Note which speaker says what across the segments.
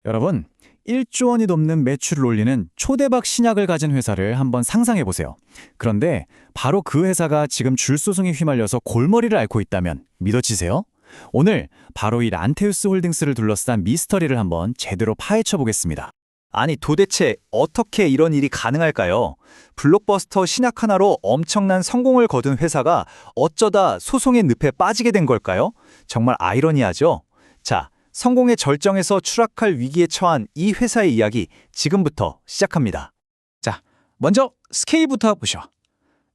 Speaker 1: 여러분, 1조 원이 넘는 매출을 올리는 초대박 신약을 가진 회사를 한번 상상해 보세요. 그런데 바로 그 회사가 지금 줄소송에 휘말려서 골머리를 앓고 있다면 믿어지세요? 오늘 바로 이 란테우스 홀딩스를 둘러싼 미스터리를 한번 제대로 파헤쳐 보겠습니다.
Speaker 2: 아니 도대체 어떻게 이런 일이 가능할까요? 블록버스터 신약 하나로 엄청난 성공을 거둔 회사가 어쩌다 소송의 늪에 빠지게 된 걸까요? 정말 아이러니하죠? 자, 성공의 절정에서 추락할 위기에 처한 이 회사의 이야기 지금부터 시작합니다.
Speaker 3: 자, 먼저 스케일부터 보죠.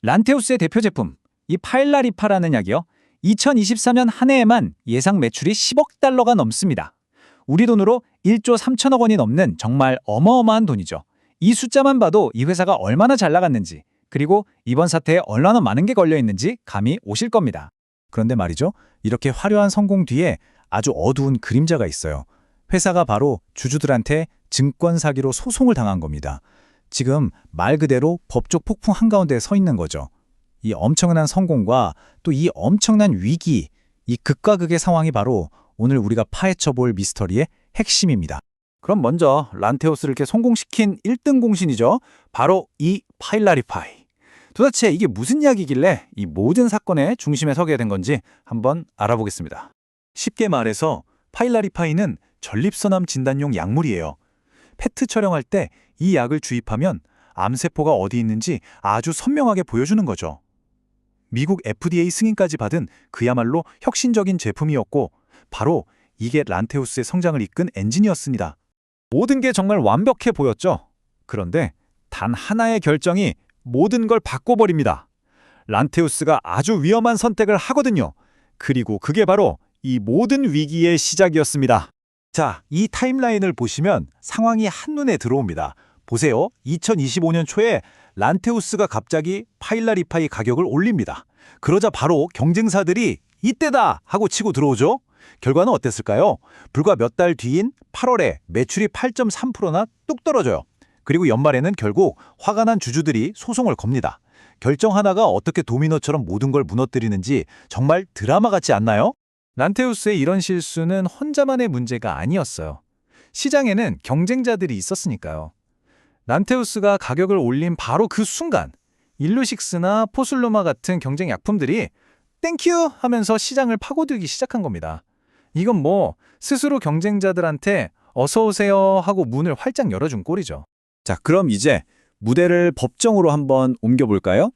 Speaker 3: 란테우스의 대표 제품, 이 파일라리파라는 약이요. 2023년 한 해에만 예상 매출이 10억 달러가 넘습니다. 우리 돈으로 1조 3천억 원이 넘는 정말 어마어마한 돈이죠. 이 숫자만 봐도 이 회사가 얼마나 잘 나갔는지, 그리고 이번 사태에 얼마나 많은 게 걸려 있는지 감이 오실 겁니다.
Speaker 2: 그런데 말이죠. 이렇게 화려한 성공 뒤에 아주 어두운 그림자가 있어요. 회사가 바로 주주들한테 증권 사기로 소송을 당한 겁니다. 지금 말 그대로 법적 폭풍 한가운데 서 있는 거죠. 이 엄청난 성공과 또 이 엄청난 위기, 이 극과 극의 상황이 바로 오늘 우리가 파헤쳐볼 미스터리의 핵심입니다.
Speaker 3: 그럼 먼저 란테우스를 이렇게 성공시킨 1등 공신이죠. 바로 이 파일라리파이. 도대체 이게 무슨 약이길래 이 모든 사건의 중심에 서게 된 건지 한번 알아보겠습니다.
Speaker 2: 쉽게 말해서 파일라리파이는 전립선암 진단용 약물이에요. 페트 촬영할 때 이 약을 주입하면 암세포가 어디 있는지 아주 선명하게 보여주는 거죠. 미국 FDA 승인까지 받은 그야말로 혁신적인 제품이었고 바로 이게 란테우스의 성장을 이끈 엔진이었습니다.
Speaker 3: 모든 게 정말 완벽해 보였죠. 그런데 단 하나의 결정이 모든 걸 바꿔버립니다. 란테우스가 아주 위험한 선택을 하거든요. 그리고 그게 바로 이 모든 위기의 시작이었습니다.
Speaker 2: 자, 이 타임라인을 보시면 상황이 한눈에 들어옵니다. 보세요. 2025년 초에 란테우스가 갑자기 파일라리파이 가격을 올립니다. 그러자 바로 경쟁사들이 이때다 하고 치고 들어오죠. 결과는 어땠을까요? 불과 몇 달 뒤인 8월에 매출이 8.3%나 뚝 떨어져요. 그리고 연말에는 결국 화가 난 주주들이 소송을 겁니다. 결정 하나가 어떻게 도미노처럼 모든 걸 무너뜨리는지 정말 드라마 같지 않나요?
Speaker 3: 란테우스의 이런 실수는 혼자만의 문제가 아니었어요. 시장에는 경쟁자들이 있었으니까요. 란테우스가 가격을 올린 바로 그 순간 일루식스나 포슬루마 같은 경쟁 약품들이 땡큐 하면서 시장을 파고들기 시작한 겁니다. 이건 뭐 스스로 경쟁자들한테 어서 오세요 하고 문을 활짝 열어준 꼴이죠.
Speaker 1: 자, 그럼 이제 무대를 법정으로 한번 옮겨볼까요?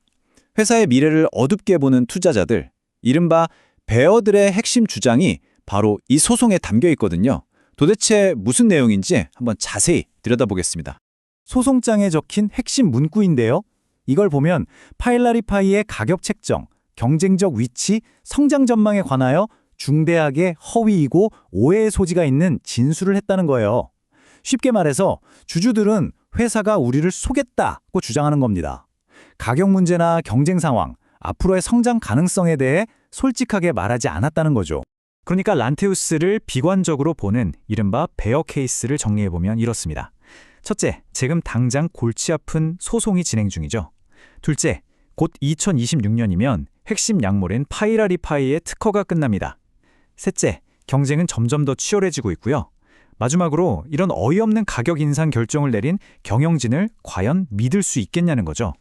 Speaker 1: 회사의 미래를 어둡게 보는 투자자들, 이른바 베어들의 핵심 주장이 바로 이 소송에 담겨 있거든요. 도대체 무슨 내용인지 한번 자세히 들여다보겠습니다.
Speaker 2: 소송장에 적힌 핵심 문구인데요. 이걸 보면 파일라리파이의 가격 책정, 경쟁적 위치, 성장 전망에 관하여 중대하게 허위이고 오해의 소지가 있는 진술을 했다는 거예요. 쉽게 말해서 주주들은 회사가 우리를 속였다고 주장하는 겁니다. 가격 문제나 경쟁 상황, 앞으로의 성장 가능성에 대해 솔직하게 말하지 않았다는 거죠.
Speaker 3: 그러니까 란테우스를 비관적으로 보는 이른바 베어 케이스를 정리해보면 이렇습니다. 첫째, 지금 당장 골치 아픈 소송이 진행 중이죠. 둘째, 곧 2026년이면 핵심 약물인 파일라리파이의 특허가 끝납니다. 셋째, 경쟁은 점점 더 치열해지고 있고요. 마지막으로 이런 어이없는 가격 인상 결정을 내린 경영진을 과연 믿을 수 있겠냐는 거죠.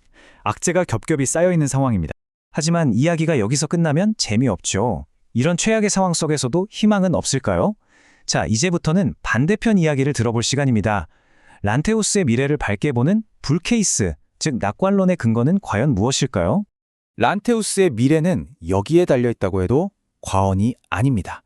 Speaker 3: 악재가 겹겹이 쌓여있는 상황입니다.
Speaker 4: 하지만 이야기가 여기서 끝나면 재미없죠. 이런 최악의 상황 속에서도 희망은 없을까요? 자, 이제부터는 반대편 이야기를 들어볼 시간입니다. 란테우스의 미래를 밝게 보는 불케이스, 즉 낙관론의 근거는 과연 무엇일까요?
Speaker 1: 란테우스의 미래는 여기에 달려있다고 해도 과언이 아닙니다.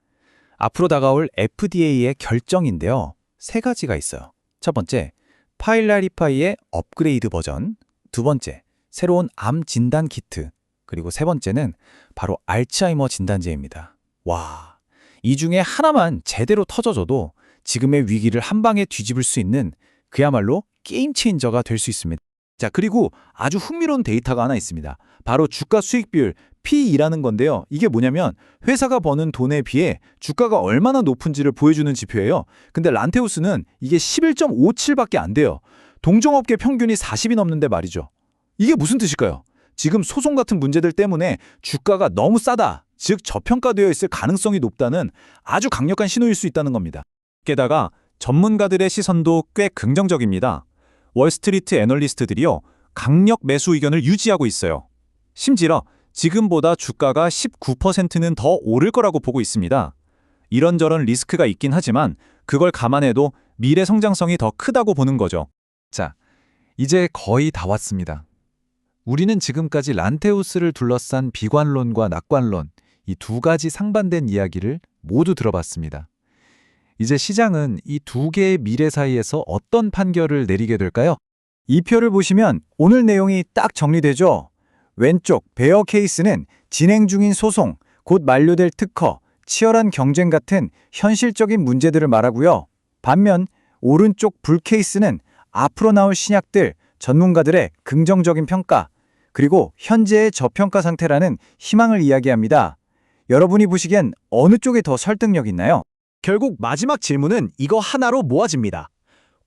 Speaker 1: 앞으로 다가올 FDA의 결정인데요. 세 가지가 있어요. 첫 번째, 파일라리파이의 업그레이드 버전. 두 번째, 새로운 암 진단 키트. 그리고 세 번째는 바로 알츠하이머 진단제입니다. 와, 이 중에 하나만 제대로 터져줘도 지금의 위기를 한 방에 뒤집을 수 있는 그야말로 게임 체인저가 될 수 있습니다.
Speaker 2: 자, 그리고 아주 흥미로운 데이터가 하나 있습니다. 바로 주가 수익 비율 P/E라는 건데요. 이게 뭐냐면 회사가 버는 돈에 비해 주가가 얼마나 높은지를 보여주는 지표예요. 근데 란테우스는 이게 11.57밖에 안 돼요. 동종업계 평균이 40이 넘는데 말이죠. 이게 무슨 뜻일까요? 지금 소송 같은 문제들 때문에 주가가 너무 싸다, 즉 저평가되어 있을 가능성이 높다는 아주 강력한 신호일 수 있다는 겁니다.
Speaker 3: 게다가
Speaker 2: 전문가들의 시선도 꽤 긍정적입니다. 월스트리트 애널리스트들이요, 강력 매수 의견을 유지하고 있어요. 심지어 지금보다 주가가 19%는 더 오를 거라고 보고 있습니다. 이런저런 리스크가 있긴 하지만 그걸 감안해도 미래 성장성이 더 크다고 보는 거죠.
Speaker 1: 자, 이제 거의 다 왔습니다. 우리는 지금까지 란테우스를 둘러싼 비관론과 낙관론, 이 두 가지 상반된 이야기를 모두 들어봤습니다. 이제 시장은 이 두 개의 미래 사이에서 어떤 판결을 내리게 될까요?
Speaker 2: 이 표를 보시면 오늘 내용이 딱 정리되죠. 왼쪽 베어 케이스는 진행 중인 소송, 곧 만료될 특허, 치열한 경쟁 같은 현실적인 문제들을 말하고요. 반면 오른쪽 불 케이스는 앞으로 나올 신약들, 전문가들의 긍정적인 평가, 그리고 현재의 저평가 상태라는 희망을 이야기합니다. 여러분이 보시기엔 어느 쪽에 더 설득력 있나요?
Speaker 5: 결국 마지막 질문은 이거 하나로 모아집니다.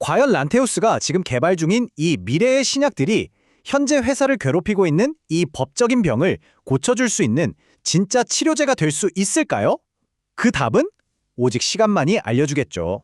Speaker 5: 과연 란테우스가 지금 개발 중인 이 미래의 신약들이 현재 회사를 괴롭히고 있는 이 법적인 병을 고쳐줄 수 있는 진짜 치료제가 될 수 있을까요? 그 답은 오직 시간만이 알려주겠죠.